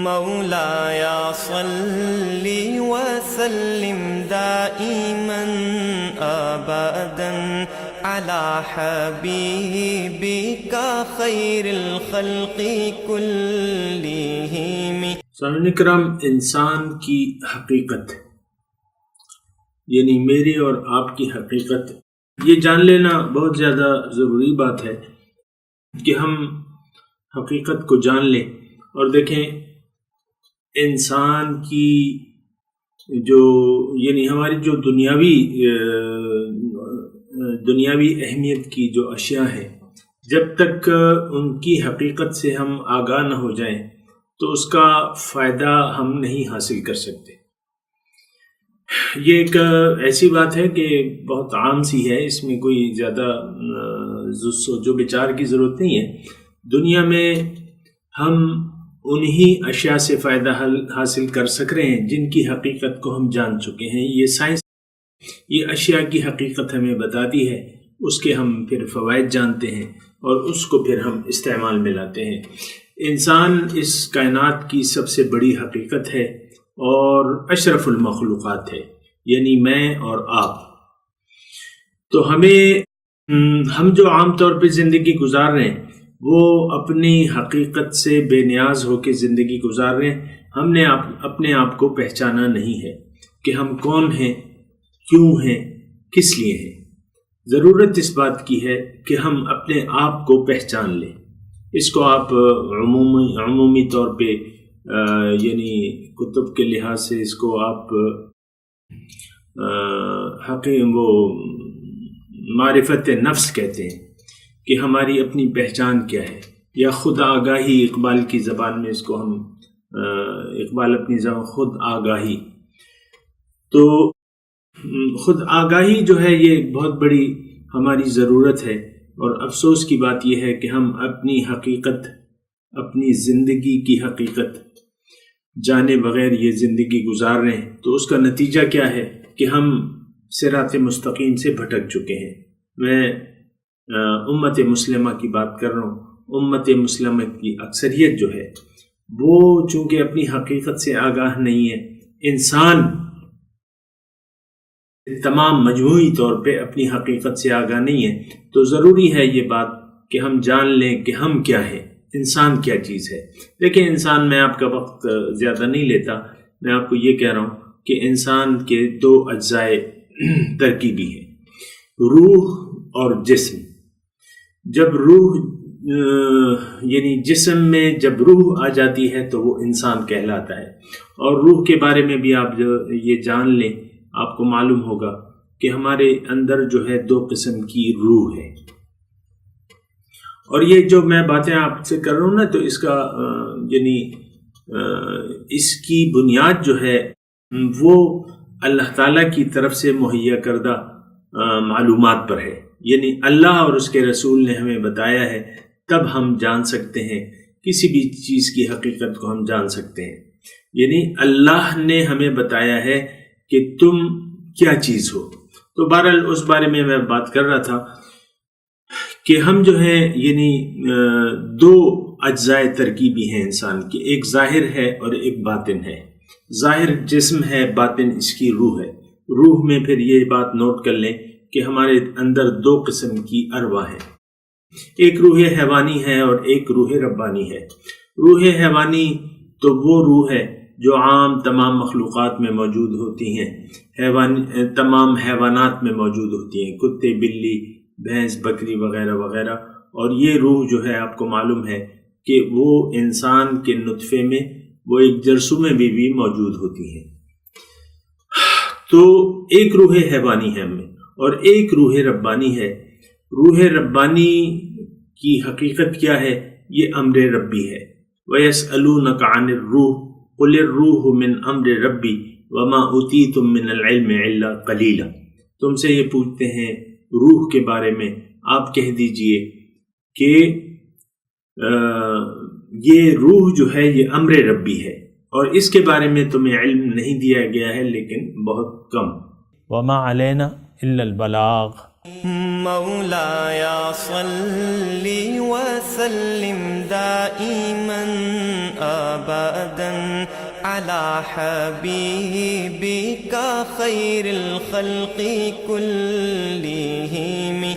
مولایا صلی وسلم دائما ابدا علی حبیبک خیر الخلق کلہم۔ سامعین کرام، انسان کی حقیقت یعنی میری اور آپ کی حقیقت، یہ جان لینا بہت زیادہ ضروری بات ہے کہ ہم حقیقت کو جان لیں۔ اور دیکھیں، انسان کی جو یعنی ہماری جو دنیاوی اہمیت کی جو اشیاء ہیں، جب تک ان کی حقیقت سے ہم آگاہ نہ ہو جائیں تو اس کا فائدہ ہم نہیں حاصل کر سکتے۔ یہ ایک ایسی بات ہے کہ بہت عام سی ہے، اس میں کوئی زیادہ سوچ و بچار کی ضرورت نہیں ہے۔ دنیا میں ہم انہی اشیاء سے فائدہ حاصل کر سک رہے ہیں جن کی حقیقت کو ہم جان چکے ہیں۔ یہ سائنس یہ اشیاء کی حقیقت ہمیں بتاتی ہے، اس کے ہم پھر فوائد جانتے ہیں اور اس کو پھر ہم استعمال میں لاتے ہیں۔ انسان اس کائنات کی سب سے بڑی حقیقت ہے اور اشرف المخلوقات ہے، یعنی میں اور آپ۔ تو ہم جو عام طور پہ زندگی گزار رہے ہیں وہ اپنی حقیقت سے بے نیاز ہو کے زندگی گزار رہے ہیں۔ ہم نے اپنے آپ کو پہچانا نہیں ہے کہ ہم کون ہیں، کیوں ہیں، کس لیے ہیں۔ ضرورت اس بات کی ہے کہ ہم اپنے آپ کو پہچان لیں۔ اس کو آپ عمومی طور پہ یعنی کتب کے لحاظ سے اس کو آپ معرفت نفس کہتے ہیں کہ ہماری اپنی پہچان کیا ہے، یا خود آگاہی اقبال کی زبان میں اس کو ہم اقبال اپنی زبان خود آگاہی۔ تو خود آگاہی جو ہے یہ بہت بڑی ہماری ضرورت ہے، اور افسوس کی بات یہ ہے کہ ہم اپنی حقیقت، اپنی زندگی کی حقیقت جانے بغیر یہ زندگی گزار رہے ہیں۔ تو اس کا نتیجہ کیا ہے کہ ہم صراط مستقیم سے بھٹک چکے ہیں۔ میں امت مسلمہ کی بات کر رہا ہوں۔ امت مسلمہ کی اکثریت جو ہے وہ چونکہ اپنی حقیقت سے آگاہ نہیں ہے، انسان تمام مجموعی طور پہ اپنی حقیقت سے آگاہ نہیں ہے، تو ضروری ہے یہ بات کہ ہم جان لیں کہ ہم کیا ہیں، انسان کیا چیز ہے۔ دیکھیں، انسان، میں آپ کا وقت زیادہ نہیں لیتا، میں آپ کو یہ کہہ رہا ہوں کہ انسان کے دو اجزائے ترکیبی ہیں، روح اور جسم۔ جب روح یعنی جسم میں جب روح آ جاتی ہے تو وہ انسان کہلاتا ہے۔ اور روح کے بارے میں بھی آپ یہ جان لیں، آپ کو معلوم ہوگا کہ ہمارے اندر جو ہے دو قسم کی روح ہے۔ اور یہ جو میں باتیں آپ سے کر رہا ہوں نا، تو اس کا یعنی اس کی بنیاد جو ہے وہ اللہ تعالیٰ کی طرف سے مہیا کردہ معلومات پر ہے۔ یعنی اللہ اور اس کے رسول نے ہمیں بتایا ہے، تب ہم جان سکتے ہیں، کسی بھی چیز کی حقیقت کو ہم جان سکتے ہیں۔ یعنی اللہ نے ہمیں بتایا ہے کہ تم کیا چیز ہو۔ تو بہرحال اس بارے میں بات کر رہا تھا کہ ہم جو ہیں یعنی دو اجزائے ترکیبی ہیں انسان کی، ایک ظاہر ہے اور ایک باطن ہے۔ ظاہر جسم ہے، باطن اس کی روح ہے۔ روح میں پھر یہ بات نوٹ کر لیں کہ ہمارے اندر دو قسم کی ارواح ہیں، ایک روح حیوانی ہے اور ایک روح ربانی ہے۔ روح حیوانی تو وہ روح ہے جو عام تمام مخلوقات میں موجود ہوتی ہیں، تمام حیوانات میں موجود ہوتی ہیں، کتے، بلی، بھینس، بکری وغیرہ وغیرہ۔ اور یہ روح جو ہے آپ کو معلوم ہے کہ وہ انسان کے نطفے میں، وہ ایک جرثومے میں بھی موجود ہوتی ہیں۔ تو ایک روح حیوانی ہے ہمیں اور ایک روح ربانی ہے۔ روح ربانی کی حقیقت کیا ہے؟ یہ امر ربی ہے۔ وَيَسْأَلُونَكَ عَنِ الرُّوحِ قُلِ الرُّوحُ مِنْ أَمْرِ رَبِّي وَمَا أُوتِيتُم مِّنَ الْعِلْمِ إِلَّا قَلِيلًا۔ تم سے یہ پوچھتے ہیں روح کے بارے میں، آپ کہہ دیجئے کہ یہ روح جو ہے یہ امر ربی ہے اور اس کے بارے میں تمہیں علم نہیں دیا گیا ہے لیکن بہت کم۔ وما علینا الا البلاغ۔ مولایا صلی وسلم دائما أبدا على حبيبك خير الخلق كلهم